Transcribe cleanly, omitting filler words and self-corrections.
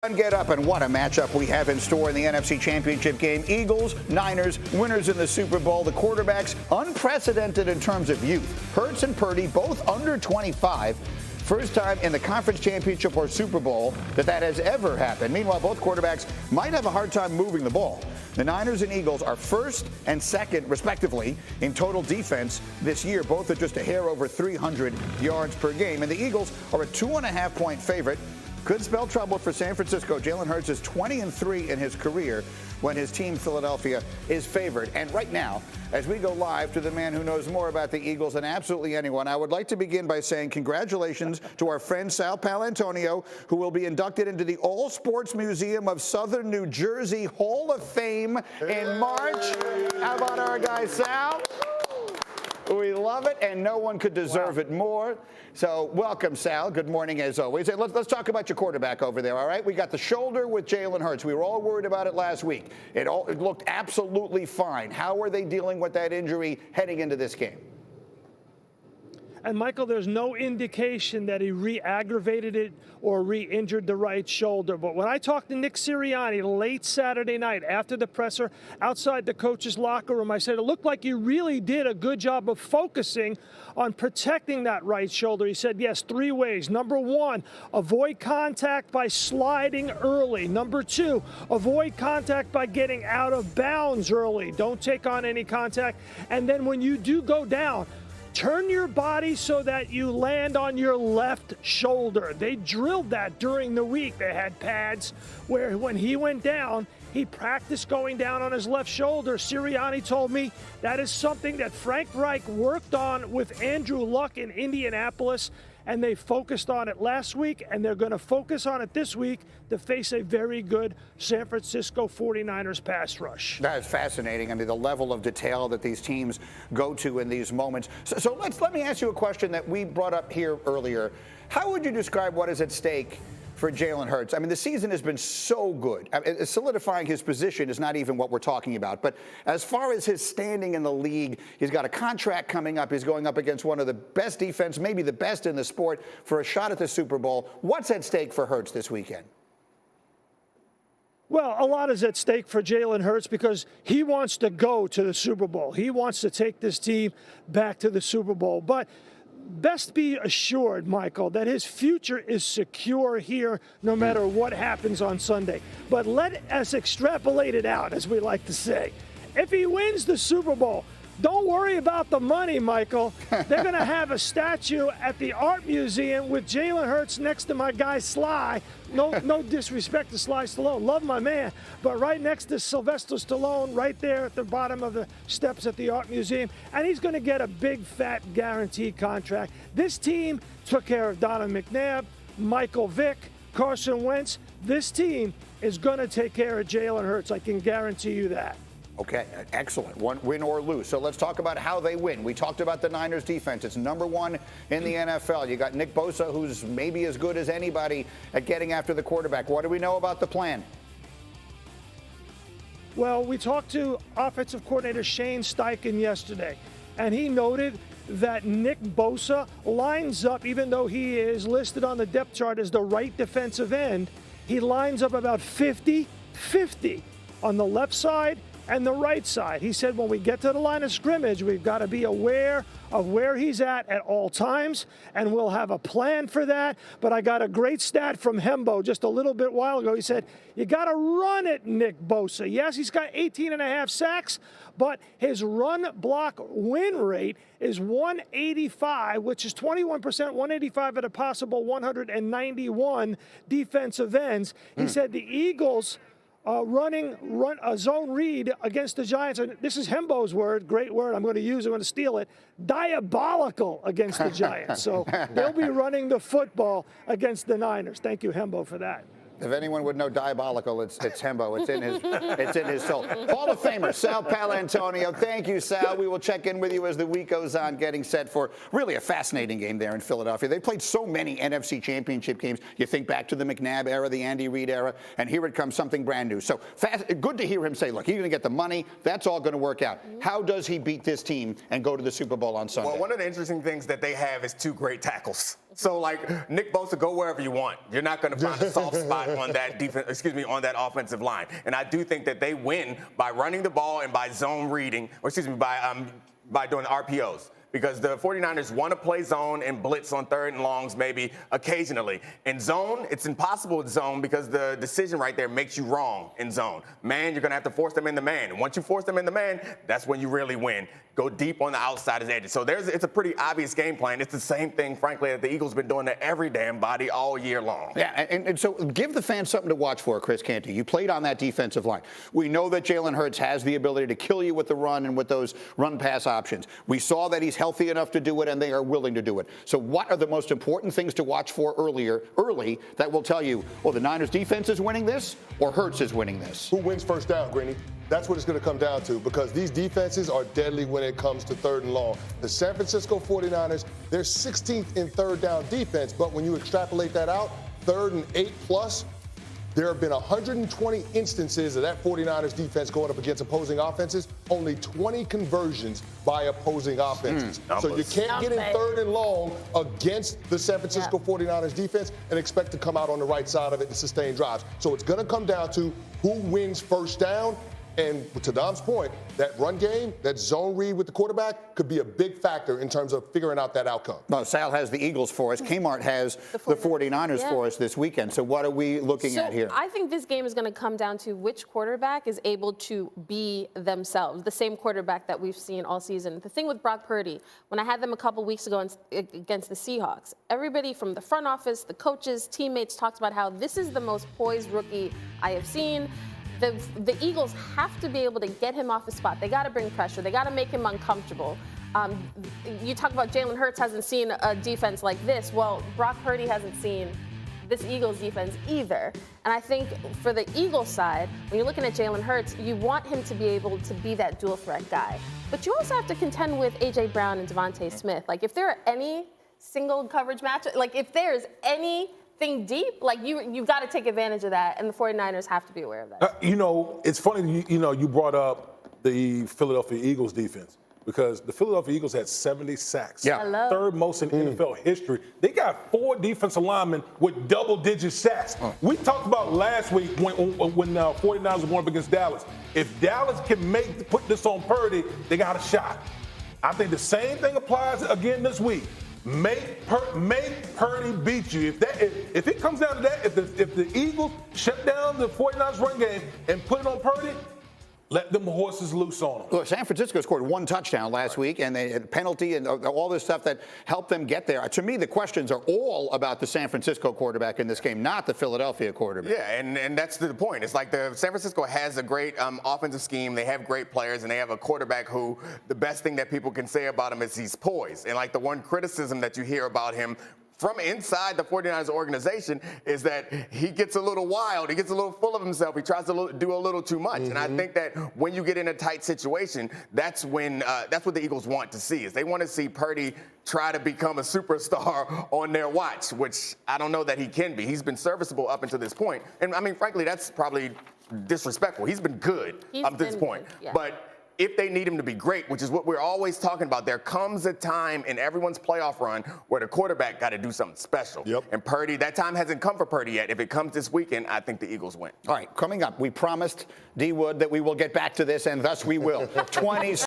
Get up, and what a matchup we have in store in the NFC Championship game. Eagles, Niners, winners in the Super Bowl. The quarterbacks unprecedented in terms of youth. Hurts and Purdy both under 25. First time in the conference championship or Super Bowl that has ever happened. Meanwhile, both quarterbacks might have a hard time moving the ball. The Niners and Eagles are first and second, respectively, in total defense this year. Both are just a hair over 300 yards per game. And the Eagles are a 2.5-point favorite. Could spell trouble for San Francisco. Jalen Hurts is 20-3 in his career when his team, Philadelphia, is favored. And right now, as we go live to the man who knows more about the Eagles than absolutely anyone, I would like to begin by saying congratulations to our friend Sal Paolantonio, who will be inducted into the All Sports Museum of Southern New Jersey Hall of Fame in March. How about our guy, Sal? We love it, and no one could deserve it more. So welcome, Sal. Good morning, as always. And let's talk about your quarterback over there, all right? We got the shoulder with Jalen Hurts. We were all worried about it last week. It looked absolutely fine. How are they dealing with that injury heading into this game? And, Michael, there's no indication that he re-aggravated it or re-injured the right shoulder. But when I talked to Nick Sirianni late Saturday night after the presser outside the coach's locker room, I said it looked like you really did a good job of focusing on protecting that right shoulder. He said, yes, 3 ways. Number 1, avoid contact by sliding early. Number 2, avoid contact by getting out of bounds early. Don't take on any contact. And then when you do go down, turn your body so that you land on your left shoulder. They drilled that during the week. They had pads where when he went down, he practiced going down on his left shoulder. Sirianni told me that is something that Frank Reich worked on with Andrew Luck in Indianapolis, and they focused on it last week, and they're going to focus on it this week to face a very good San Francisco 49ers pass rush. That is fascinating. I mean, the level of detail that these teams go to in these moments. So let me ask you a question that we brought up here earlier. How would you describe what is at stake for Jalen Hurts? I mean, the season has been so good. I mean, solidifying his position is not even what we're talking about. But as far as his standing in the league, he's got a contract coming up. He's going up against one of the best defense, maybe the best in the sport, for a shot at the Super Bowl. What's at stake for Hurts this weekend? Well, a lot is at stake for Jalen Hurts because he wants to go to the Super Bowl. He wants to take this team back to the Super Bowl. But best be assured, Michael, that his future is secure here no matter what happens on Sunday. But let us extrapolate it out, as we like to say. If he wins the Super Bowl, don't worry about the money, Michael. They're going to have a statue at the Art Museum with Jalen Hurts next to my guy Sly. No disrespect to Sly Stallone. Love my man. But right next to Sylvester Stallone, right there at the bottom of the steps at the Art Museum. And he's going to get a big, fat, guaranteed contract. This team took care of Donovan McNabb, Michael Vick, Carson Wentz. This team is going to take care of Jalen Hurts. I can guarantee you that. Okay, excellent. One win or lose. So let's talk about how they win. We talked about the Niners defense. It's #1 in the NFL. You got Nick Bosa, who's maybe as good as anybody at getting after the quarterback. What do we know about the plan? Well, we talked to offensive coordinator Shane Steichen yesterday, and he noted that Nick Bosa lines up, even though he is listed on the depth chart as the right defensive end, he lines up about 50-50 on the left side and the right side. He said when we get to the line of scrimmage, we've got to be aware of where he's at all times, and we'll have a plan for that. But I got a great stat from Hembo just a little bit while ago. He said, you got to run it, Nick Bosa. Yes, he's got 18.5 sacks, but his run block win rate is 185, which is 21%, 185 at a possible 191 defensive ends. He said the Eagles running a zone read against the Giants, and this is Hembo's word, great word, I'm going to use it, I'm going to steal it, diabolical against the Giants. So they'll be running the football against the Niners. Thank you, Hembo, for that. If anyone would know diabolical, it's Hembo. It's in his soul. Hall of Famer Sal Paolantonio. Thank you, Sal. We will check in with you as the week goes on, getting set for really a fascinating game there in Philadelphia. They played so many NFC Championship games. You think back to the McNabb era, the Andy Reid era, and here it comes, something brand new. So good to hear him say, look, he's going to get the money. That's all going to work out. How does he beat this team and go to the Super Bowl on Sunday? Well, one of the interesting things that they have is 2 great tackles. So, like, Nick Bosa, go wherever you want. You're not going to find a soft spot on that on that offensive line. And I do think that they win by running the ball and by zone reading, or by doing RPOs. Because the 49ers want to play zone and blitz on third and longs maybe occasionally. In zone, it's impossible in zone because the decision right there makes you wrong in zone. Man, you're going to have to force them in the man. And once you force them in the man, that's when you really win. Go deep on the outside of the edges. So it's a pretty obvious game plan. It's the same thing, frankly, that the Eagles have been doing to every damn body all year long. Yeah, and so give the fans something to watch for, Chris Canty. You played on that defensive line. We know that Jalen Hurts has the ability to kill you with the run and with those run-pass options. We saw that he's healthy enough to do it, and they are willing to do it. So what are the most important things to watch for early that will tell you, well, the Niners defense is winning this or Hurts is winning this? Who wins first down, Greeny? That's what it's going to come down to, because these defenses are deadly when it comes to third and long. The San Francisco 49ers, they're 16th in third down defense, but when you extrapolate that out, 3rd and 8+, there have been 120 instances of that 49ers defense going up against opposing offenses, only 20 conversions by opposing offenses. So you can't get in 3rd and long against the San Francisco 49ers defense and expect to come out on the right side of it and sustain drives. So it's going to come down to who wins first down. And to Dom's point, that run game, that zone read with the quarterback could be a big factor in terms of figuring out that outcome. Well, Sal has the Eagles for us. Kmart has the 49ers for us this weekend. So what are we looking at here? I think this game is going to come down to which quarterback is able to be themselves, the same quarterback that we've seen all season. The thing with Brock Purdy, when I had them a couple weeks ago against the Seahawks, everybody from the front office, the coaches, teammates talked about how this is the most poised rookie I have seen. The Eagles have to be able to get him off his spot. They got to bring pressure. They got to make him uncomfortable. You talk about Jalen Hurts hasn't seen a defense like this. Well, Brock Purdy hasn't seen this Eagles defense either. And I think for the Eagles side, when you're looking at Jalen Hurts, you want him to be able to be that dual threat guy. But you also have to contend with A.J. Brown and Devontae Smith. Like, if there are any single coverage matchup, like if there's any deep, like you've got to take advantage of that, and the 49ers have to be aware of that. It's funny, you brought up the Philadelphia Eagles defense, because the Philadelphia Eagles had 70 sacks. Yeah. Third most in NFL history. They got 4 defensive linemen with double-digit sacks. We talked about last week when 49ers were up against Dallas. If Dallas can put this on Purdy, they got a shot. I think the same thing applies again this week. Make Purdy beat you. If it comes down to that, if the Eagles shut down the 49ers run game and put it on Purdy, let them horses loose on them. Look, San Francisco scored 1 touchdown last week, and they had a penalty and all this stuff that helped them get there. To me, the questions are all about the San Francisco quarterback in this game, not the Philadelphia quarterback. Yeah, and that's the point. It's like the San Francisco has a great offensive scheme. They have great players, and they have a quarterback who the best thing that people can say about him is he's poised. And like the one criticism that you hear about him from inside the 49ers organization is that he gets a little wild. He gets a little full of himself. He tries to do a little too much. And I think that when you get in a tight situation, that's when that's what the Eagles want to see. Is they want to see Purdy try to become a superstar on their watch, which I don't know that he can be. He's been serviceable up until this point. And I mean, frankly, that's probably disrespectful. He's been good up to this point. Yeah. But if they need him to be great, which is what we're always talking about, there comes a time in everyone's playoff run where the quarterback got to do something special. And Purdy, that time hasn't come for Purdy yet. If it comes this weekend, I think the Eagles win. All right, coming up, we promised D. Wood that we will get back to this, and thus we will. 20